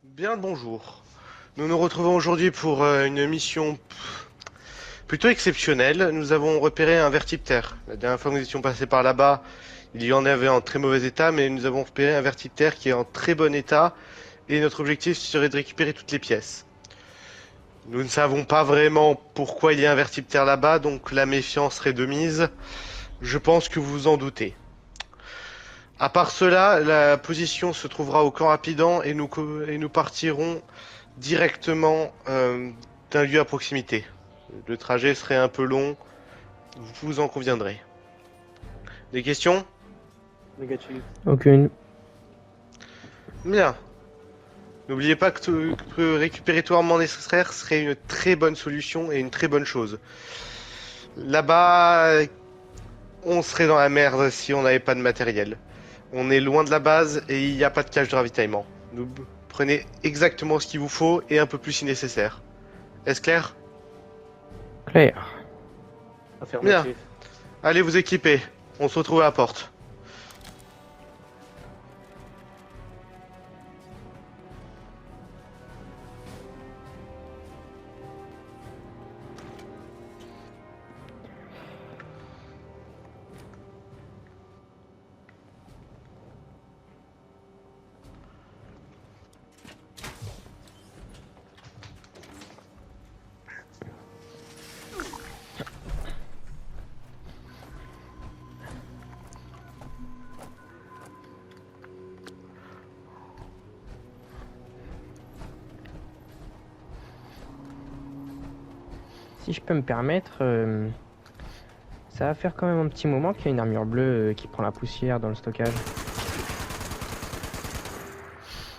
Bien le bonjour. Nous nous retrouvons aujourd'hui pour une mission plutôt exceptionnelle. Nous avons repéré un vertiptère. La dernière fois que nous étions passés par là-bas, il y en avait en très mauvais état, mais nous avons repéré un vertiptère qui est en très bon état et notre objectif serait de récupérer toutes les pièces. Nous ne savons pas vraiment pourquoi il y a un vertiptère là-bas, donc la méfiance serait de mise. Je pense que vous vous en doutez. À part cela, la position se trouvera au camp Rapidan et nous partirons directement d'un lieu à proximité. Le trajet serait un peu long, vous en conviendrez. Des questions? Négatif. Aucune. Bien. N'oubliez pas que récupérer tout armement nécessaire serait une très bonne solution et une très bonne chose. Là-bas, on serait dans la merde si on n'avait pas de matériel. On est loin de la base et il n'y a pas de cache de ravitaillement. Nous prenez exactement ce qu'il vous faut et un peu plus si nécessaire. Est-ce clair? Claire. Bien. Affirmatif. Allez vous équiper. On se retrouve à la porte. Si je peux me permettre, ça va faire quand même un petit moment qu'il y a une armure bleue qui prend la poussière dans le stockage.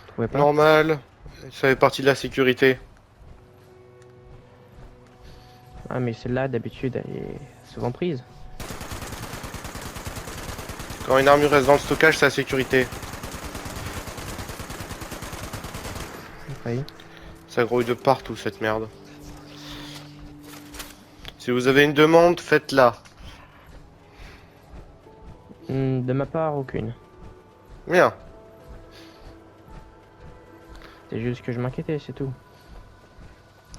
Vous trouvez pas? Normal. Ça fait partie de la sécurité. Ah mais celle-là d'habitude elle est souvent prise. Quand une armure reste dans le stockage, c'est la sécurité. Oui. Ça grouille de partout cette merde. Si vous avez une demande, faites-la. De ma part, aucune. Bien. C'est juste que je m'inquiétais, c'est tout.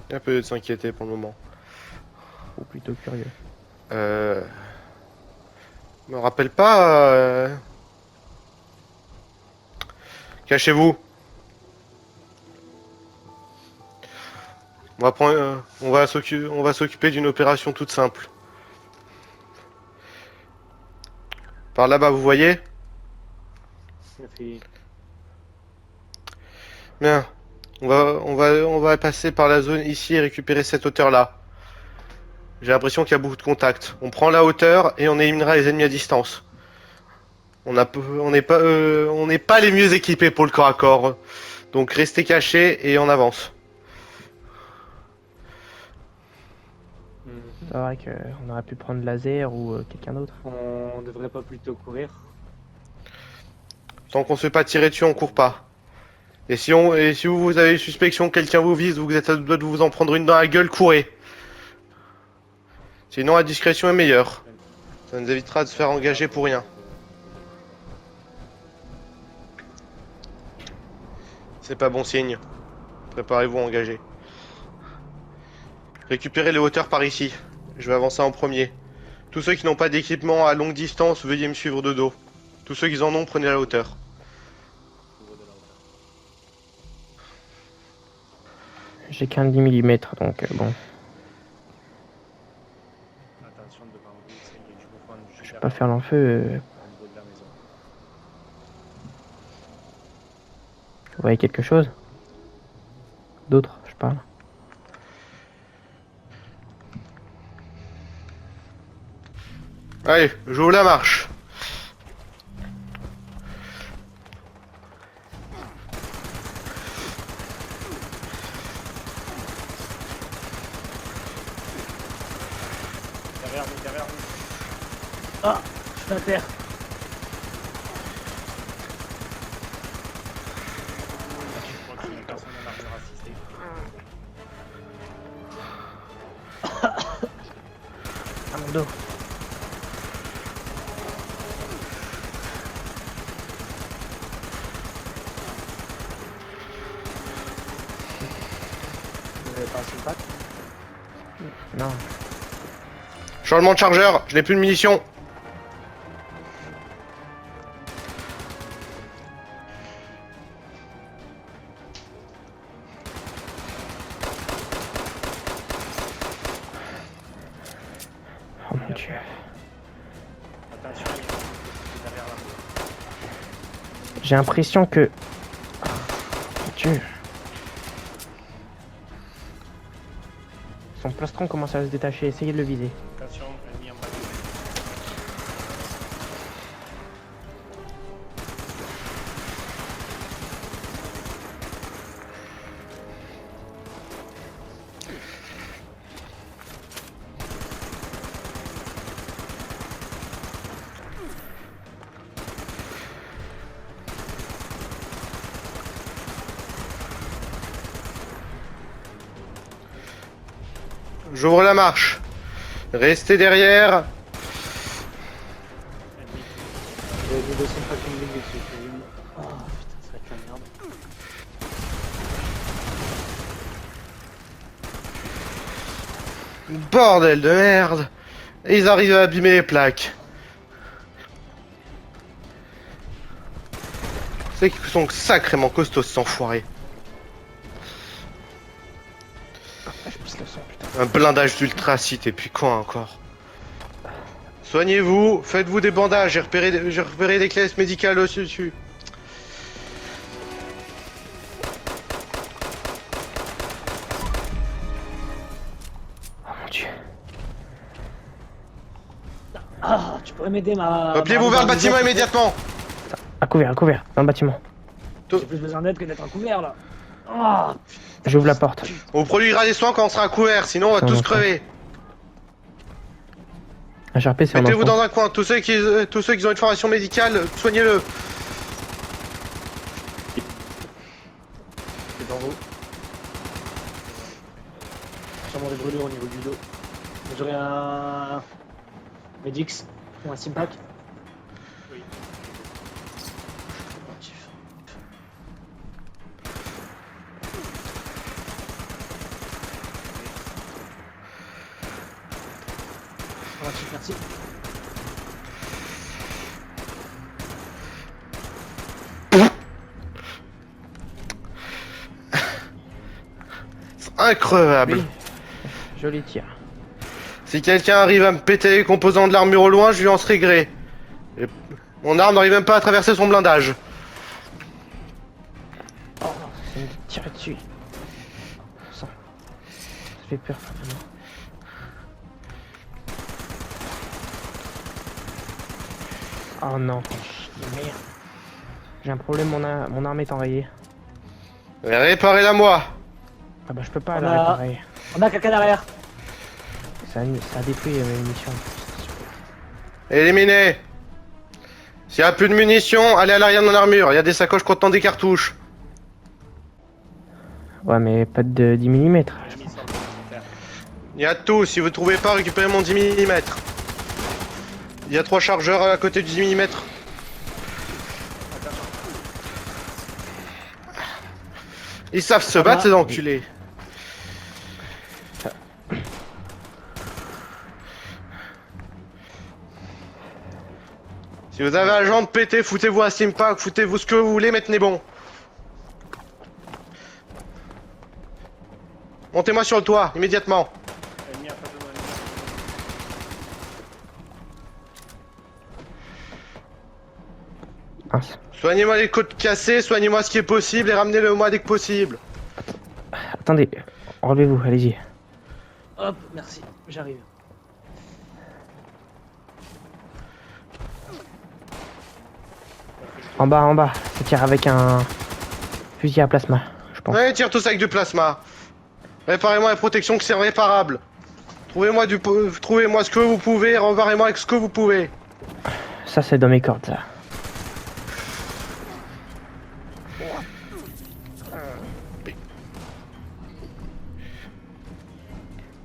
Il y a un peu de s'inquiéter pour le moment. Ou plutôt curieux. Euh... Me rappelle pas. Cachez-vous. On va prendre, on va s'occuper d'une opération toute simple. Par là-bas, vous voyez? Merci. Bien. On va passer par la zone ici et récupérer cette hauteur-là. J'ai l'impression qu'il y a beaucoup de contacts. On prend la hauteur et on éliminera les ennemis à distance. On n'est pas les mieux équipés pour le corps à corps. Donc restez cachés et on avance. C'est vrai qu'on aurait pu prendre laser ou quelqu'un d'autre. On devrait pas plutôt courir. Tant qu'on se fait pas tirer dessus, on court pas. Et si vous avez une suspicion que quelqu'un vous vise ou que vous êtes à deux doigts de vous en prendre une dans la gueule, courez. Sinon la discrétion est meilleure. Ça nous évitera de se faire engager pour rien. C'est pas bon signe. Préparez-vous à engager. Récupérez les hauteurs par ici. Je vais avancer en premier. Tous ceux qui n'ont pas d'équipement à longue distance, veuillez me suivre de dos. Tous ceux qui en ont, prenez la hauteur. J'ai qu'un 10 mm, donc bon. Attention de pas enlever celle du bouffon du Je vais pas faire l'enfeu. au niveau de la maison. Vous voyez quelque chose? D'autres, je parle. Allez, j'ouvre la marche. Derrière nous. Ah, je suis à terre. Je crois que c'est une personne en armure assistée. À mon dos. avez pas un Simpac? Non. Changement de chargeur, je n'ai plus de munitions. Oh mon dieu. Attention, il est derrière là. J'ai l'impression que... Oh, mon dieu. Son plastron commence à se détacher, essayez de le viser. Attention, ennemi en bas. J'ouvre la marche. Restez derrière. Ennemi. J'ai deux Simpac qui me ligne dessus. Oh putain, ça va être la merde. Bordel de merde. Et ils arrivent à abîmer les plaques. C'est qu'ils sont sacrément costauds ces enfoirés. Ah, je pisse le sang, putain. Un blindage d'ultracite et puis quoi encore? Soignez-vous, faites-vous des bandages, j'ai repéré des classes médicales au-dessus. Oh mon dieu. Ah, tu pourrais m'aider Repliez-vous vers le bâtiment immédiatement. À couvert, dans le bâtiment. J'ai plus besoin d'aide que d'être en couvert là. Ah, J'ouvre la porte. On produira des soins quand on sera couvert, sinon on va Ça tous va. crever. HRP, c'est un Mettez-vous enfant. dans un coin, tous ceux qui ont une formation médicale, soignez-le. c'est dans vous. Sûrement des brûlures au niveau du dos. J'aurais un Medix ou un Simpac. Oui. Merci. C'est increvable. Oui. Joli tir. Si quelqu'un arrive à me péter les composants de l'armure au loin, je lui en serai gré. Et mon arme n'arrive même pas à traverser son blindage. Oh, c'est me tirer dessus. Ça fait peur, vraiment. Oh non. Merde. J'ai un problème, mon arme est enrayée. Réparez-la moi. Ah bah je peux pas On la a- réparer. On a quelqu'un derrière. Ça a détruit mes munitions. Éliminez. S'il y a plus de munitions, allez à l'arrière de mon armure. Il y a des sacoches contenant des cartouches. Ouais mais pas de 10 mm. Il y a tout. Si vous trouvez pas, récupérez mon 10 mm. Il y a 3 chargeurs à côté du 10 mm. Ils savent se battre, ces enculés. Si vous avez un jambe pété, foutez-vous un Simpac, foutez-vous ce que vous voulez, mais tenez bon. Montez-moi sur le toit, immédiatement. Ennemi en face de moi. Mince. Soignez-moi les côtes cassées, soignez-moi ce qui est possible et ramenez-le moi dès que possible. Attendez, relevez-vous, allez-y. Hop, merci, j'arrive. En bas, ça tire avec un fusil à plasma, je pense. Ouais, tire tous avec du plasma. Réparez-moi la protection que c'est réparable. Trouvez-moi ce que vous pouvez, reparez-moi avec ce que vous pouvez. Ça c'est dans mes cordes, ça.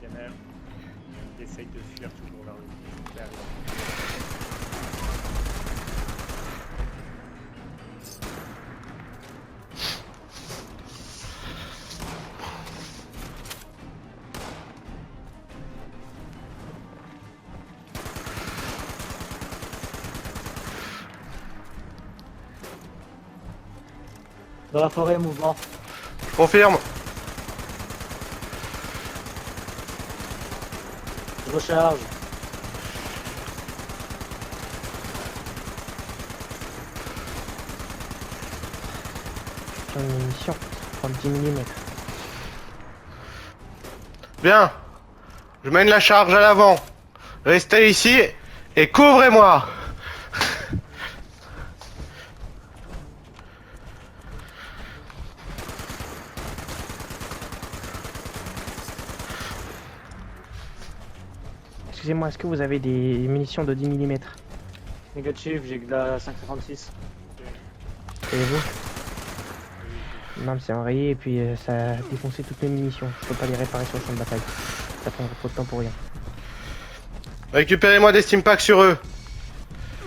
Gamel, essaye de fuir toujours vers le derrière. Dans la forêt, mouvement. Je confirme. Je recharge. J'en ai une munition. 30 mm. Bien. Je mène la charge à l'avant. Restez ici et couvrez-moi. Excusez-moi, est-ce que vous avez des munitions de 10 mm? Négatif, j'ai que de la 5,56. Et vous? Non, mais c'est enrayé et puis ça a défoncé toutes mes munitions. Je peux pas les réparer sur le champ de bataille. Ça prendrait trop de temps pour rien. Récupérez-moi des stimpacks sur eux.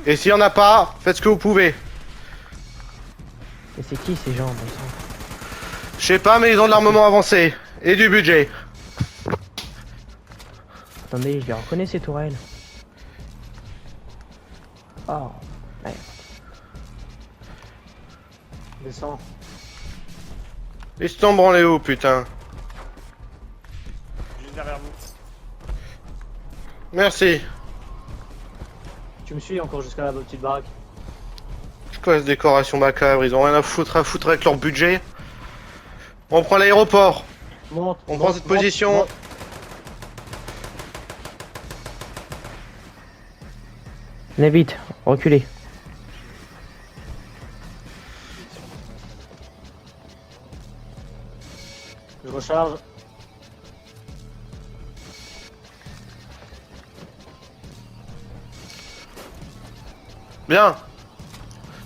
Et s'il y en a pas, faites ce que vous pouvez. Et c'est qui ces gens, bon sang? Je sais pas, mais ils ont de l'armement avancé. Et du budget. Attendez, je les reconnais ces tourelles. Oh, merde. Descends. Ils se sont branlés où, putain? Juste derrière vous. Merci. Tu me suis encore jusqu'à la petite baraque. C'est quoi cette décoration macabre? Ils ont rien à foutre avec leur budget. On prend l'aéroport. Monte. On monte, prend cette monte, position. monte. Venez vite, reculez. Je recharge. Bien.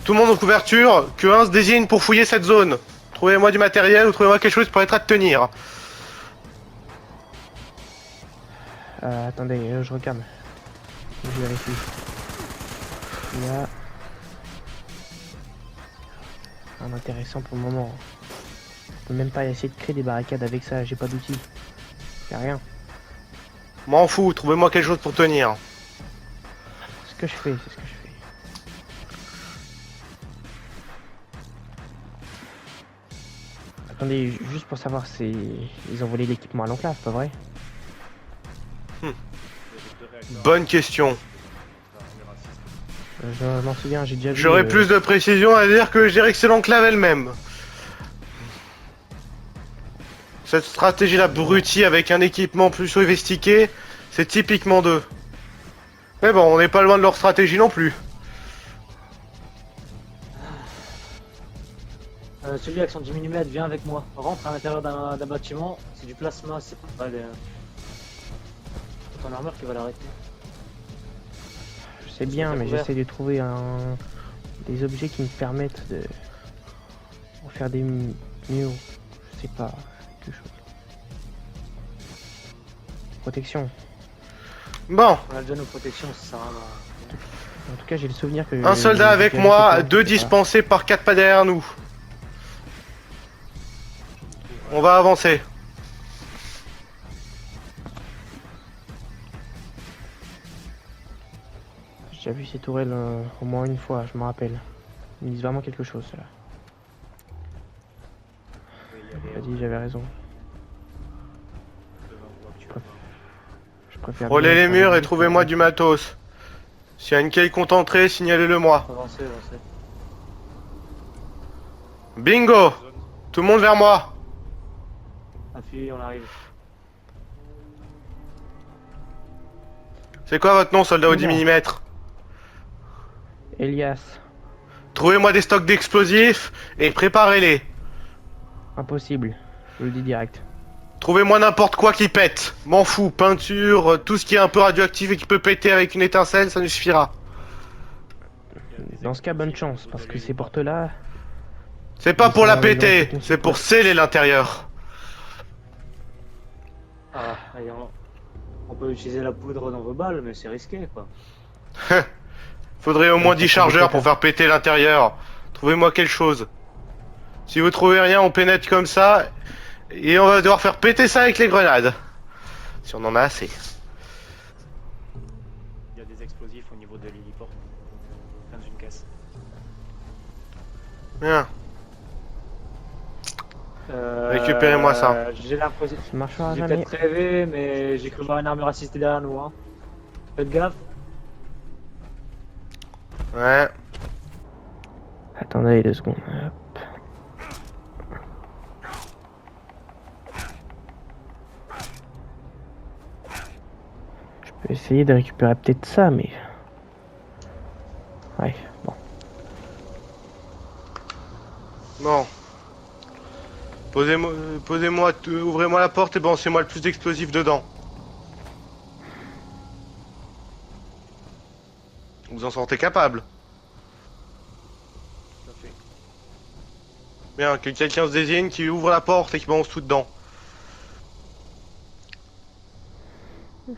Tout le monde en couverture. Que un se désigne pour fouiller cette zone. Trouvez-moi du matériel ou trouvez-moi quelque chose qui permettra de tenir. Attendez, je regarde. Je vérifie. Il y a... un intéressant pour le moment. Je peux même pas essayer de créer des barricades avec ça, j'ai pas d'outils. Y'a rien. M'en fous, trouvez-moi quelque chose pour tenir. C'est ce que je fais, c'est ce que je fais. Attendez, juste pour savoir, c'est... ils ont volé l'équipement à l'enclave, pas vrai? Bonne question. Je m'en souviens, j'ai déjà vu... J'aurais plus de précision à dire que je dirais que c'est l'enclave elle-même. Cette stratégie l'abrutie avec un équipement plus sophistiqué, c'est typiquement d'eux. Mais bon, on n'est pas loin de leur stratégie non plus. Celui avec son 10 mm, viens avec moi. Rentre à l'intérieur d'un bâtiment. C'est du plasma, c'est pas ton armure qui va l'arrêter. Je sais bien, mais couvert. j'essaie de trouver des objets qui me permettent de... pour faire des murs, je sais pas, quelque chose. Protection. Bon, On a déjà nos protections, ça sert à rien. En tout cas, j'ai le souvenir que... un soldat j'ai avec déjà moi, vu que- 2 dispensés par 4 pas derrière nous. On va avancer. J'ai déjà vu ces tourelles au moins une fois, je me rappelle. Ils me disent vraiment quelque chose, ceux-là. Vas-y, j'avais raison. Je préfère... Relais bien les faire murs et vite, trouvez-moi du matos. S'il y a une quelconque entrée, signalez-le moi. Avancez, avancez. Bingo! Tout le monde vers moi. Appuie, on arrive. C'est quoi votre nom, soldat au 10 mm? Elias, Trouvez-moi des stocks d'explosifs et préparez-les. impossible. Je le dis direct. Trouvez-moi n'importe quoi qui pète. M'en fous, peinture, tout ce qui est un peu radioactif et qui peut péter avec une étincelle, ça nous suffira. Dans ce cas, bonne chance, parce que ces portes-là... C'est pas Ils pour sont la là, ils péter, ont- c'est pour sceller l'intérieur. Ah, allez, on peut utiliser la poudre dans vos balles, mais c'est risqué quoi. Faudrait au moins Ça 10 fait chargeurs des pour faire péter l'intérieur. Trouvez-moi quelque chose. Si vous trouvez rien, on pénètre comme ça. Et on va devoir faire péter ça avec les grenades. Si on en a assez. Il y a des explosifs au niveau de l'héliport. Dans une caisse. Bien. Récupérez-moi ça. J'ai l'impression. Ça marchera J'ai jamais. peut-être rêvé, mais j'ai cru voir une armure assistée derrière nous. Hein. Faites gaffe. Ouais. Attendez 2 secondes. Hop. Je peux essayer de récupérer peut-être ça, mais... Ouais, bon. Bon. Posez-moi, ouvrez-moi la porte et balancez-moi le plus d'explosifs dedans. Vous en sentez capable? Tout à fait. Bien, que quelqu'un se désigne, qui ouvre la porte et qui balance tout dedans.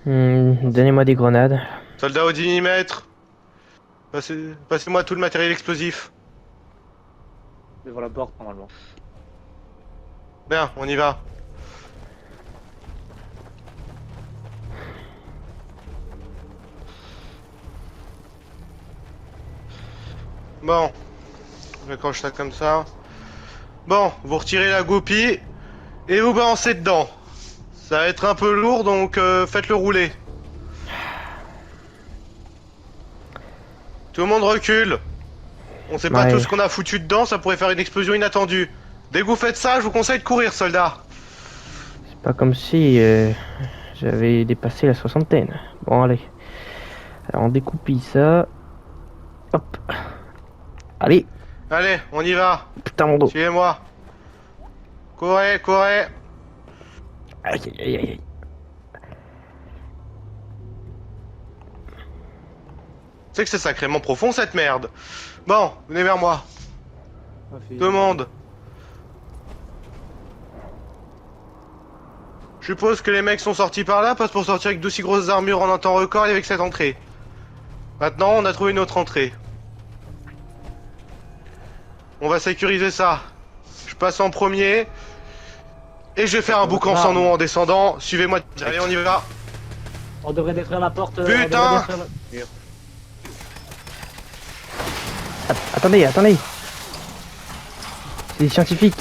Donnez-moi des grenades. Soldat au 10 mm. Passez-moi tout le matériel explosif. Devant la porte, normalement. Bien, on y va. Bon. J'accroche ça comme ça. Bon, vous retirez la goupille et vous balancez dedans. Ça va être un peu lourd, donc faites-le rouler. Tout le monde recule. On sait pas Ouais. tout ce qu'on a foutu dedans, ça pourrait faire une explosion inattendue. Dès que vous faites ça, je vous conseille de courir, soldat. C'est pas comme si j'avais dépassé la soixantaine. Bon, allez. Alors, on découpille ça. Hop. Allez. Allez, on y va. Putain, mon dos. Suivez-moi. Courez, courez. Aïe, aïe, aïe, aïe. Tu sais que c'est sacrément profond cette merde. Bon, venez vers moi. Tout le monde. Je suppose que les mecs sont sortis par là parce pour sortir avec d'aussi grosses armures en un temps record et avec cette entrée. Maintenant, on a trouvé une autre entrée. On va sécuriser ça. Je passe en premier. Et je vais faire un boucan sans nom en descendant. Suivez-moi. Allez, on y va. On devrait détruire la porte. on Putain devrait détruire la- Attendez, attendez. C'est des scientifiques.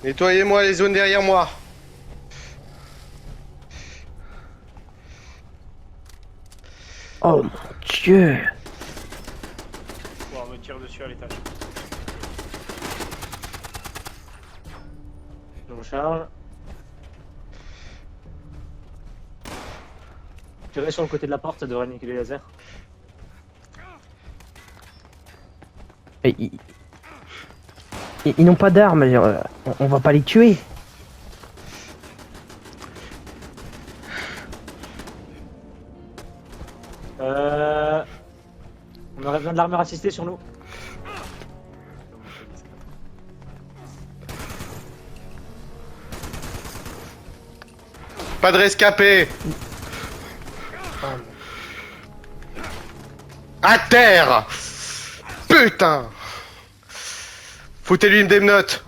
Nettoyez-moi les zones derrière moi. Oh mon dieu. Bon, on me tire dessus à l'étage. Je recharge. Tirez sur le côté de la porte, ça devrait niquer les lasers. Et ils n'ont pas d'armes. On va pas les tuer. On aurait besoin de l'armure assistée sur nous. Pas de rescapé. À terre. Putain. Foutez-lui une des notes.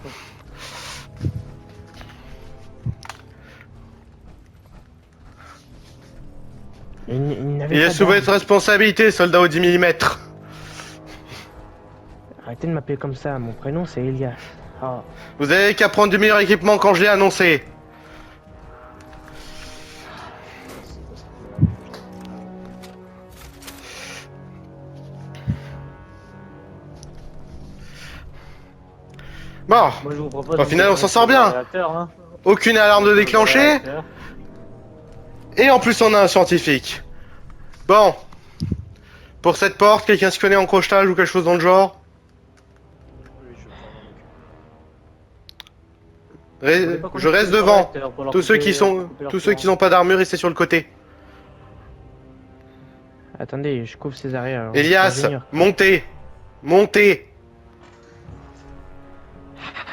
Ils n'avaient Il est pas sous d'armes. votre responsabilité, soldat au 10 mm. Arrêtez de m'appeler comme ça. Mon prénom c'est Elias. Ah. Vous avez qu'à prendre du meilleur équipement quand je l'ai annoncé. Bon, Moi je vous propose. Au final, on s'en sort bien. Hein. aucune alarme de déclencher. Réacteur. Et en plus, on a un scientifique. Bon. Pour cette porte, quelqu'un se connaît en crochetage ou quelque chose dans le genre? Oui, je prends m'en occuper. Je reste devant. Tous ceux qui n'ont pas d'armure, restez sur le côté. Attendez, je couvre ses arrières. Elias, Ingénieur. montez. Montez.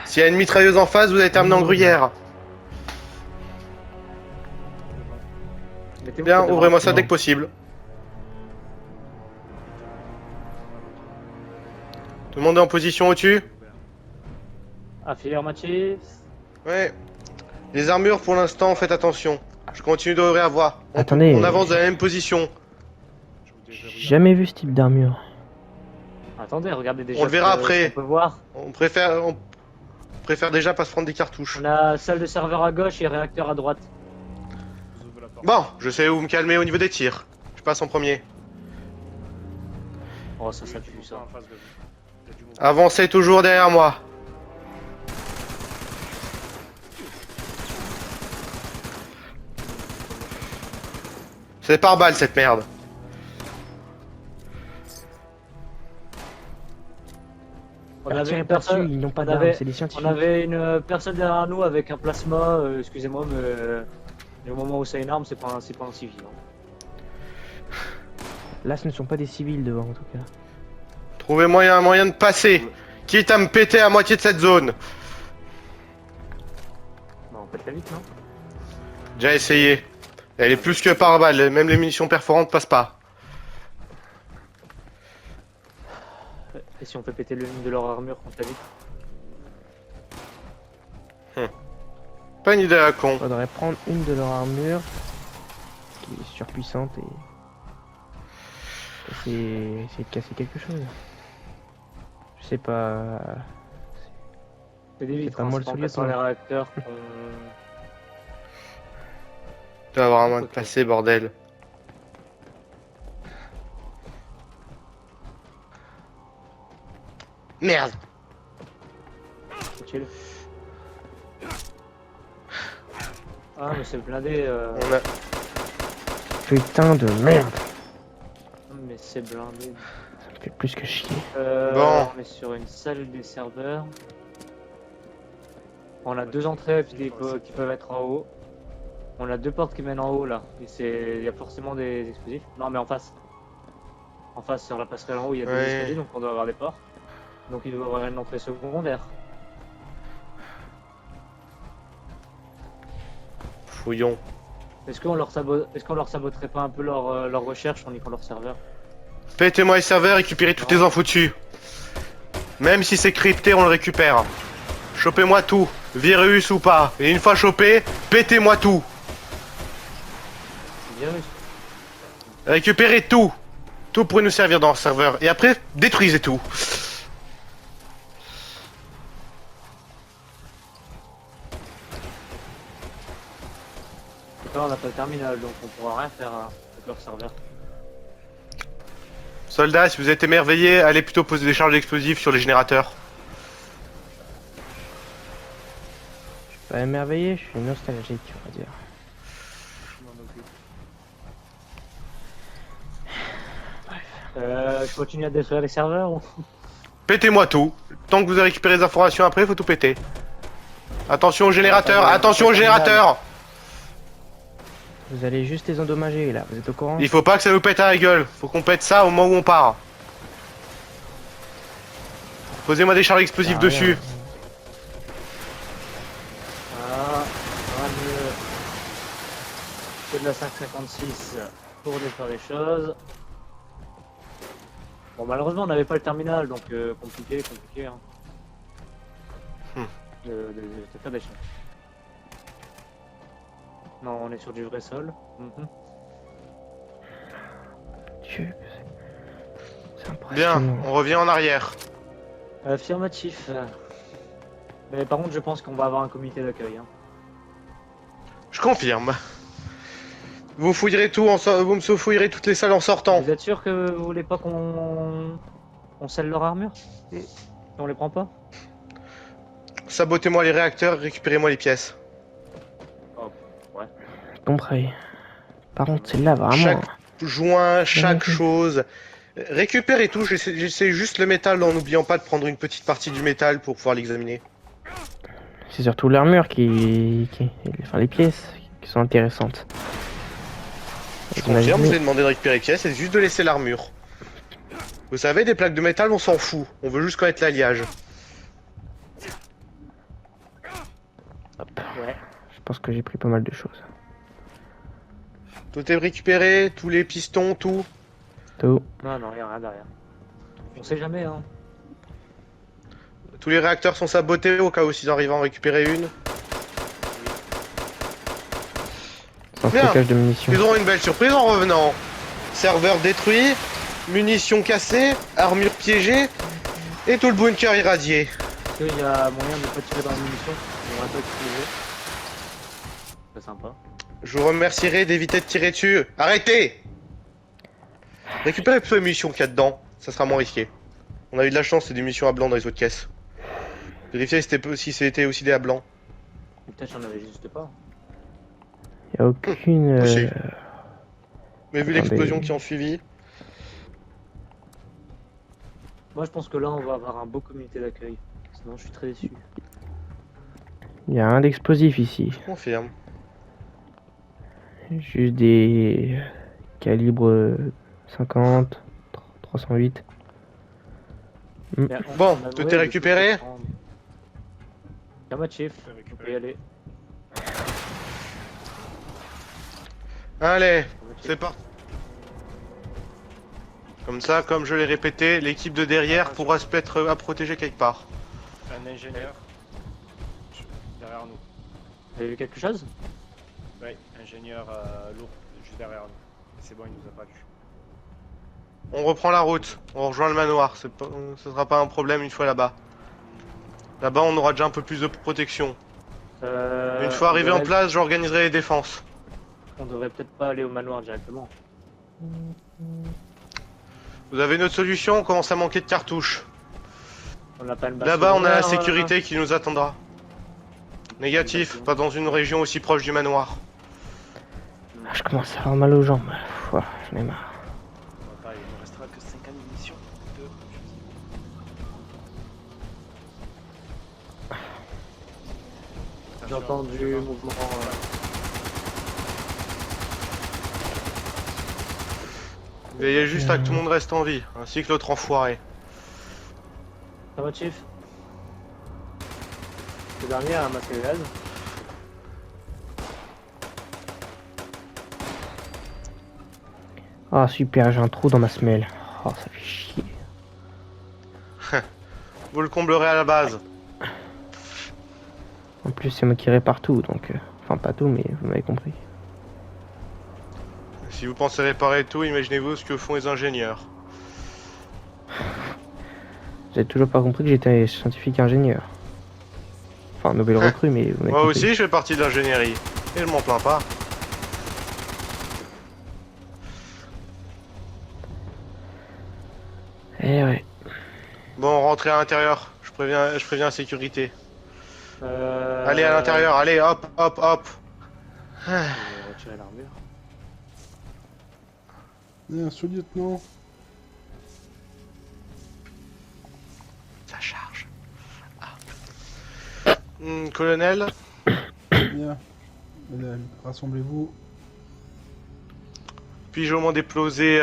S'il y a une mitrailleuse en face, vous allez terminer en gruyère. Mettez-vous Bien, devant. ouvrez-moi ça dès que possible. Tout le monde est en position au-dessus? Affirmatif. Ouais. Les armures, pour l'instant, faites attention. Je continue d'ouvrir à voix. Attendez. On avance dans la même position. Je vous déverrouille. J'ai jamais vu ce type d'armure. Attendez, regardez déjà. On le verra après. On peut voir. On préfère déjà pas se prendre des cartouches. On a salle de serveur à gauche et réacteur à droite. Je vous ouvre la porte. Bon, je sais où me calmer au niveau des tirs. Je passe en premier. Oh, ça, Il y ça a du pue mouvement ça. en face de vous. Il y a du mouvement. Avancez toujours derrière moi. C'est par balle cette merde. On Ah, avait tirez une pas dessus, personne. ils n'ont pas on d'armes, avait- c'est des scientifiques. On avait une personne derrière nous avec un plasma. Excusez-moi, mais au moment où c'est une arme, c'est pas un civil. hein. Là, ce ne sont pas des civils devant, en tout cas. Trouvez-moi un moyen de passer. Quitte à me péter à moitié de cette zone. Bah, on pète la vite, non? Déjà essayé. Elle est plus que par balle. Même les munitions perforantes passent pas. Et si on fait péter le ligne de leur armure contre la vitre? Pas une idée à la con. Faudrait prendre une de leurs armures qui est surpuissante et essayer de casser quelque chose. Je sais pas. C'est des vitres, pas hein, moi c'est le pas en cassant les lieutenant. réacteurs. Tu dois avoir un moyen de passer, bordel. Merde. Chill. Ah, mais c'est blindé. On a... Putain de merde! Mais c'est blindé. Ça me fait plus que chier. Bon. On est sur une salle des serveurs. On a deux entrées qui peuvent être en haut. On a deux portes qui mènent en haut là. Et il y a forcément des explosifs. Non, mais en face. En face, sur la passerelle en haut, il y a deux Ouais. escaliers, donc on doit avoir des portes. Donc il doit y avoir une entrée secondaire. Fouillons. Est-ce qu'on leur saboterait pas un peu leur recherche en niquant leur serveur? Pétez-moi les serveurs, récupérez toutes les infos dessus. Même si c'est crypté, on le récupère. Chopez-moi tout, virus ou pas. Et une fois chopé, pétez-moi tout. Virus. Récupérez tout. Tout pourrait nous servir dans le serveur. Et après, détruisez tout. Là, on n'a pas le terminal, donc on pourra rien faire avec leur serveur. Soldats, si vous êtes émerveillés, allez plutôt poser des charges d'explosifs sur les générateurs. Je suis pas émerveillé, je suis nostalgique, on va dire. Je m'en occupe. Je continue à détruire les serveurs ou... Pétez-moi tout. Tant que vous avez récupéré les informations après, faut tout péter. Attention au générateur, attention au générateur. Vous allez juste les endommager là, vous êtes au courant? Il faut pas que ça nous pète à la gueule. Faut qu'on pète ça au moment où on part. Posez-moi des charges explosives Ah, dessus. rien. Ah, c'est de la 5,56 pour défaire les choses. Bon, malheureusement, on n'avait pas le terminal, donc compliqué. Hein. De faire des choses. Non, on est sur du vrai sol. Mhm. Dieu, c'est Bien, impressionnant. on revient en arrière. Affirmatif. Mais par contre, je pense qu'on va avoir un comité d'accueil. Hein. Je confirme. Vous fouillerez tout, vous me fouillerez toutes les salles en sortant. Vous êtes sûr que vous voulez pas qu'on scelle leur armure? Et on les prend pas? Sabotez-moi les réacteurs, récupérez-moi les pièces. Compris. Par contre, c'est là vraiment. Chaque joint, chaque Mhm. chose. Récupérez tout, j'essaie juste le métal en n'oubliant pas de prendre une petite partie du métal pour pouvoir l'examiner. C'est surtout l'armure enfin les pièces qui sont intéressantes. Je Vous confirme, imaginez- vous avez demandé de récupérer les pièces, c'est juste de laisser l'armure. Vous savez, des plaques de métal, on s'en fout. On veut juste connaître l'alliage. Ouais. Je pense que j'ai pris pas mal de choses. Tout est récupéré, tous les pistons, tout. Tout. Non, y a rien derrière. On sait jamais, hein. Tous les réacteurs sont sabotés au cas où s'ils arrivent à en récupérer une. Sans Bien. stockage de munitions. Ils auront une belle surprise en revenant. Serveur détruit, munitions cassées, armure piégée et tout le bunker irradié. Est-ce qu'il y a moyen de ne pas tirer dans la munition? On va pas utiliser. C'est sympa. Je vous remercierai d'éviter de tirer dessus. Arrêtez! Récupérez plutôt les munitions qu'il y a dedans, ça sera moins risqué. On a eu de la chance, c'est des munitions à blanc dans les autres caisses. Vérifiez si c'était aussi des à blanc. Peut-être j'en avais juste pas. Y a aucune. Possible. Mais vu Attendez. l'explosion qui en suivit, Moi je pense que là on va avoir un beau comité d'accueil. Sinon je suis très déçu. Y a un d'explosif ici. je confirme. Juste des calibres 50, 308. Mais Bon, on a tout vrai est de récupéré? choses à prendre. Yamachief, on peut y aller. Allez, Yamachief. c'est parti. Comme ça, comme je l'ai répété, l'équipe de derrière pourra se mettre à protéger quelque part. Un ingénieur. Derrière nous. Vous avez vu quelque chose? Oui, ingénieur lourd, juste derrière nous. C'est bon, il nous a pas vu. On reprend la route, on rejoint le manoir, ce sera pas un problème une fois là-bas. Là-bas, on aura déjà un peu plus de protection. Une fois arrivé en place, j'organiserai les défenses. On devrait peut-être pas aller au manoir directement. Vous avez une autre solution? On commence à manquer de cartouches. On n'a pas une base Là-bas, on a la secondaire, sécurité qui nous attendra. Négatif, pas dans une région aussi proche du manoir. Ah, je commence à avoir mal aux jambes. Ouah, j'en ai marre. On va pas, il nous restera que 5 munitions. 2 fusils. J'ai entendu mouvement. Veillez juste à que tout le monde reste en vie, ainsi que l'autre enfoiré. Yamachief. Le dernier a un masque de gaz. Ah super, j'ai un trou dans ma semelle. Oh, ça fait chier. Vous le comblerez à la base. En plus, c'est moi qui répare tout, donc... Enfin, pas tout, mais vous m'avez compris. Si vous pensez réparer tout, imaginez-vous ce que font les ingénieurs. J'ai toujours pas compris que j'étais scientifique ingénieur. Enfin, nouvelle recrue, mais vous m'avez Moi compris. aussi, je fais partie de l'ingénierie. Et je m'en plains pas. Eh ouais. Bon, rentrez à l'intérieur. Je préviens la sécurité. Euh... Allez à l'intérieur, allez, hop, hop, hop. Je vais retirer l'armure. Bien, sous-lieutenant. Ça charge. Ah. Colonel, Bien. Allez, rassemblez-vous. puis-je au moins déposer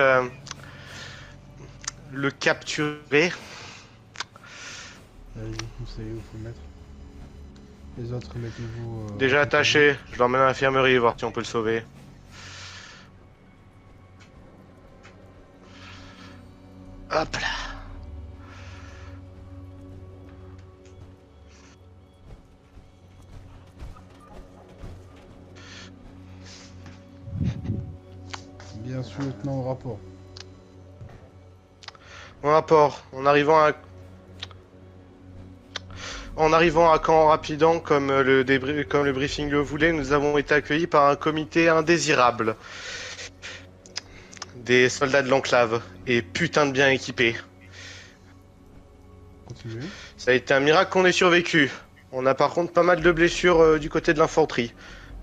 le capturé? Allez, vous savez où il faut le mettre. Les autres, mettez-vous... Déjà attaché, je l'emmène à l'infirmerie, voir si on peut le sauver. Hop là. Bien, sous-lieutenant, au rapport. Mon rapport, en arrivant à Camp Rapidan, comme le briefing le voulait, nous avons été accueillis par un comité indésirable. Des soldats de l'enclave, et putain de bien équipés. Continuez. Ça a été un miracle qu'on ait survécu. On a par contre pas mal de blessures du côté de l'infanterie.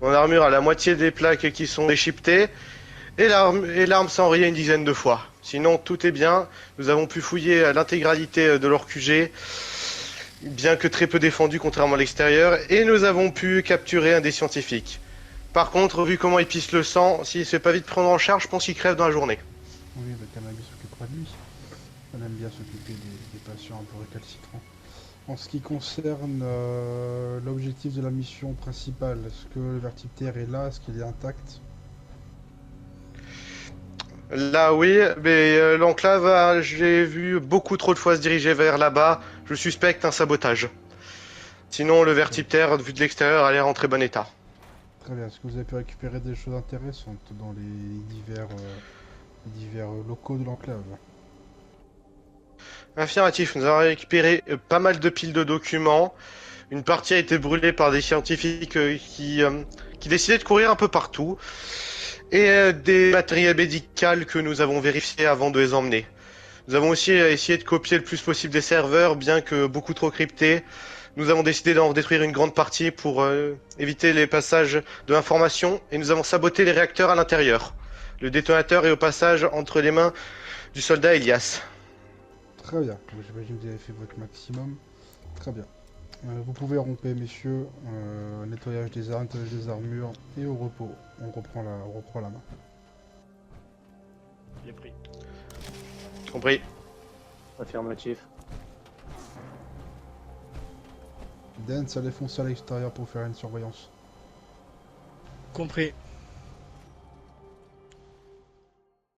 Mon armure a la moitié des plaques qui sont déchiquetées, et l'arme s'est enrayée une dizaine de fois. Sinon, tout est bien. Nous avons pu fouiller l'intégralité de leur QG, bien que très peu défendu contrairement à l'extérieur, et nous avons pu capturer un des scientifiques. Par contre, vu comment il pisse le sang, s'il se fait pas vite prendre en charge, je pense qu'il crève dans la journée. Oui, le cannabis s'occupera de lui. On aime bien s'occuper des patients un peu récalcitrants. En ce qui concerne l'objectif de la mission principale, est-ce que le vertiptère est là? Est-ce qu'il est intact? Là, oui, mais l'enclave, j'ai vu beaucoup trop de fois se diriger vers là-bas. Je suspecte un sabotage. Sinon, le vertiptère, vu de l'extérieur, a l'air en très bon état. Très bien. Est-ce que vous avez pu récupérer des choses intéressantes dans les divers locaux de l'enclave? Affirmatif, nous avons récupéré pas mal de piles de documents. Une partie a été brûlée par des scientifiques qui décidaient de courir un peu partout. Et des matériels médicaux que nous avons vérifiés avant de les emmener. Nous avons aussi essayé de copier le plus possible des serveurs, bien que beaucoup trop cryptés. Nous avons décidé d'en détruire une grande partie pour éviter les passages de l'information et nous avons saboté les réacteurs à l'intérieur. Le détonateur est au passage entre les mains du soldat Elias. Très bien. J'imagine que vous avez fait votre maximum. Très bien. Vous pouvez romper, messieurs. Nettoyage des armes, nettoyage des armures et au repos. On reprend la main. Il est pris. Compris. Affirmatif. Dance, allez foncer à l'extérieur pour faire une surveillance. Compris.